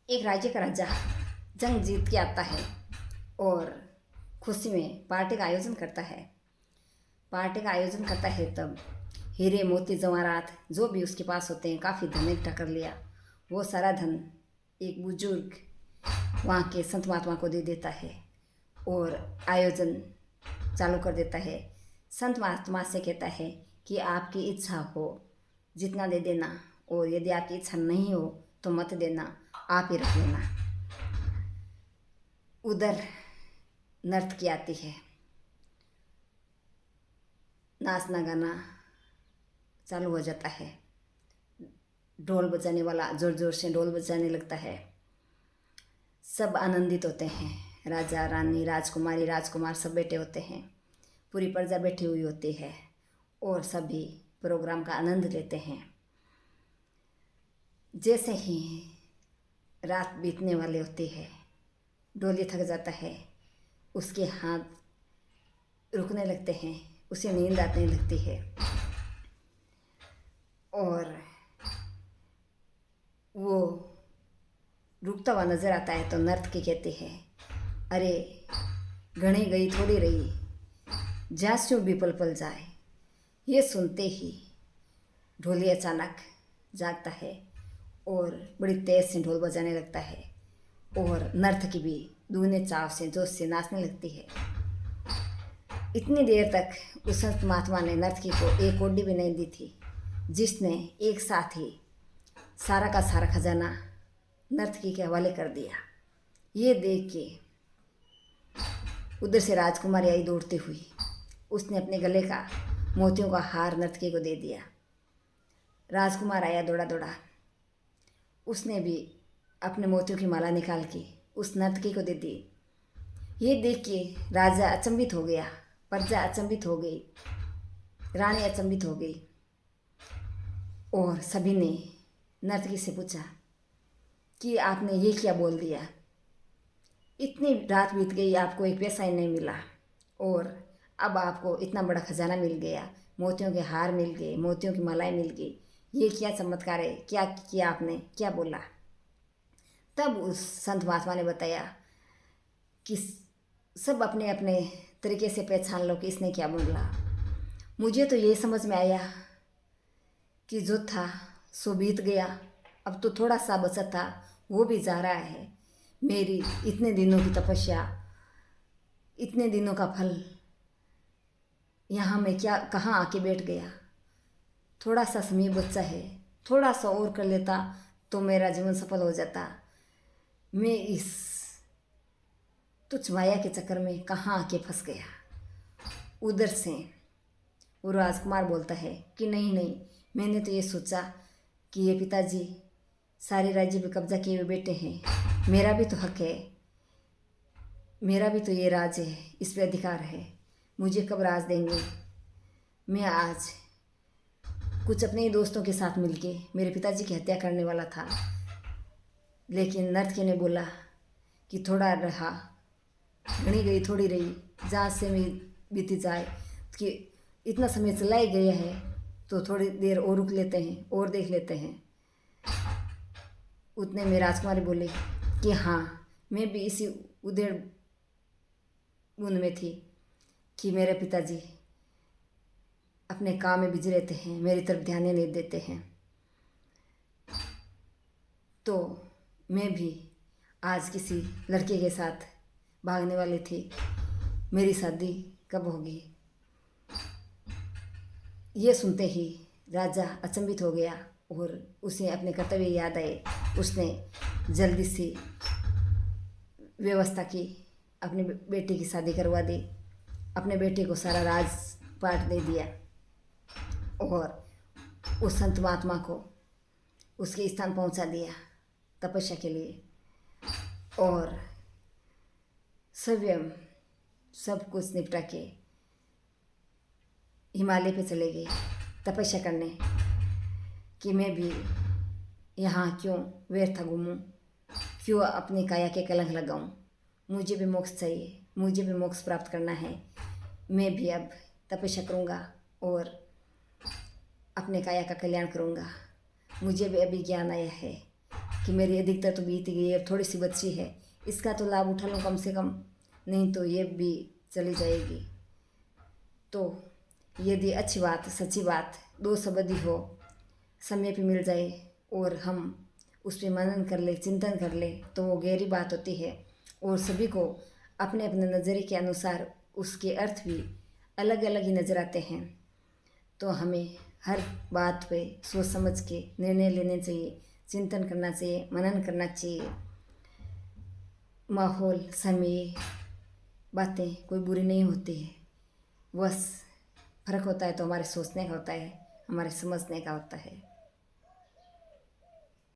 एक राज्य का राजा जंग जीत के आता है और खुशी में पार्टी का आयोजन करता है। तब हीरे मोती जवाहरात जो भी उसके पास होते हैं, काफ़ी धन इकट्ठा कर लिया। वो सारा धन एक बुजुर्ग वहाँ के संत महात्मा को दे देता है और आयोजन चालू कर देता है। संत महात्मा से कहता है कि आपकी इच्छा हो जितना दे देना, और यदि आपकी इच्छा नहीं हो तो मत देना, आप ही रख लेना। उधर नर्तकी आती है, नाचना गाना चालू हो जाता है। ढोल बजाने वाला जोर जोर से ढोल बजाने लगता है। सब आनंदित होते हैं, राजा रानी राजकुमारी राजकुमार सब बैठे होते हैं, पूरी प्रजा बैठी हुई होती है और सभी प्रोग्राम का आनंद लेते हैं। जैसे ही रात बीतने वाली होती है, डोली थक जाता है, उसके हाथ रुकने लगते हैं, उसे नींद आने लगती है और वो रुकता हुआ नजर आता है तो नर्तकी कहती है, अरे घणी गई थोड़ी रही, जास्यू भी पल पल जाए। ये सुनते ही ढोली अचानक जागता है और बड़ी तेज से ढोल बजाने लगता है और नर्तकी भी दूने चाव से जोश से नाचने लगती है। इतनी देर तक उस संत महात्मा ने नर्तकी को एक कौड़ी भी नहीं दी थी, जिसने एक साथ ही सारा का सारा खजाना नर्तकी के हवाले कर दिया। ये देख के उधर से राजकुमारी आई दौड़ती हुई, उसने अपने गले का मोतियों का हार नर्तकी को दे दिया। राजकुमार आया दौड़ा दौड़ा, उसने भी अपने मोतियों की माला निकाल के उस नर्तकी को दे दी। ये देख के राजा अचंभित हो गया, प्रजा अचंभित हो गई, रानी अचंभित हो गई और सभी ने नर्तकी से पूछा कि आपने ये क्या बोल दिया? इतनी रात बीत गई, आपको एक पैसा ही नहीं मिला और अब आपको इतना बड़ा खजाना मिल गया, मोतियों के हार मिल गए, मोतियों की मालाएं मिल गई, ये क्या चमत्कार है? क्या किया आपने, क्या बोला? तब उस संत महात्मा ने बताया कि सब अपने अपने तरीके से पहचान लो कि इसने क्या बोला। मुझे तो ये समझ में आया कि जो था सो बीत गया, अब तो थोड़ा सा बचा था वो भी जा रहा है। मेरी इतने दिनों की तपस्या, इतने दिनों का फल यहाँ मैं क्या कहाँ आके बैठ गया। थोड़ा सा समय बचा है, थोड़ा सा और कर लेता तो मेरा जीवन सफल हो जाता। मैं इस तुच्छ माया के चक्कर में कहाँ आके फंस गया। उधर से वो राजकुमार बोलता है कि नहीं नहीं, मैंने तो ये सोचा कि ये पिताजी सारे राज्य पे कब्जा किए हुए बैठे हैं, मेरा भी तो हक है, मेरा भी तो ये राज है, इस पे अधिकार है, मुझे कब राज देंगे? मैं आज कुछ अपने ही दोस्तों के साथ मिलके मेरे पिताजी की हत्या करने वाला था, लेकिन नर्तकी ने बोला कि थोड़ा रहा, घनी गई थोड़ी रही, जहाँ से में बीती जाए, कि इतना समय चला ही गया है तो थोड़ी देर और रुक लेते हैं और देख लेते हैं। उतने में राजकुमारी बोले कि हाँ, मैं भी इसी उधेड़ बुन में थी कि मेरे पिताजी अपने काम में बिजी रहते हैं, मेरी तरफ ध्यान ही नहीं देते हैं, तो मैं भी आज किसी लड़के के साथ भागने वाली थी, मेरी शादी कब होगी? ये सुनते ही राजा अचंभित हो गया और उसे अपने कर्तव्य याद आए। उसने जल्दी से व्यवस्था की, अपने बेटे की शादी करवा दी, अपने बेटे को सारा राजपाट दे दिया और उस संत महात्मा को उसके स्थान पहुंचा दिया तपस्या के लिए, और स्वयं सब कुछ निपटा के हिमालय पे चले गए तपस्या करने कि मैं भी यहाँ क्यों व्यर्थ घूमूं, क्यों अपनी काया के कलंक लगाऊं, मुझे भी मोक्ष चाहिए, मुझे भी मोक्ष प्राप्त करना है। मैं भी अब तपस्या करूँगा और अपने काया का कल्याण करूँगा। मुझे भी अभी ज्ञान आया है कि मेरी अधिकतर तो बीत गई, अब थोड़ी सी बच्ची है, इसका तो लाभ उठा लूँ कम से कम, नहीं तो ये भी चली जाएगी। तो यदि अच्छी बात, सच्ची बात, दो शब्द ही हो, समय पे मिल जाए और हम उस पर मनन कर ले, चिंतन कर ले, तो वो गहरी बात होती है। और सभी को अपने अपने नज़रिए के अनुसार उसके अर्थ भी अलग अलग ही नज़र आते हैं। तो हमें हर बात पे सोच समझ के निर्णय लेने चाहिए, चिंतन करना चाहिए, मनन करना चाहिए। माहौल, समय, बातें कोई बुरी नहीं होती है, बस फ़र्क होता है तो हमारे सोचने का होता है, हमारे समझने का होता है।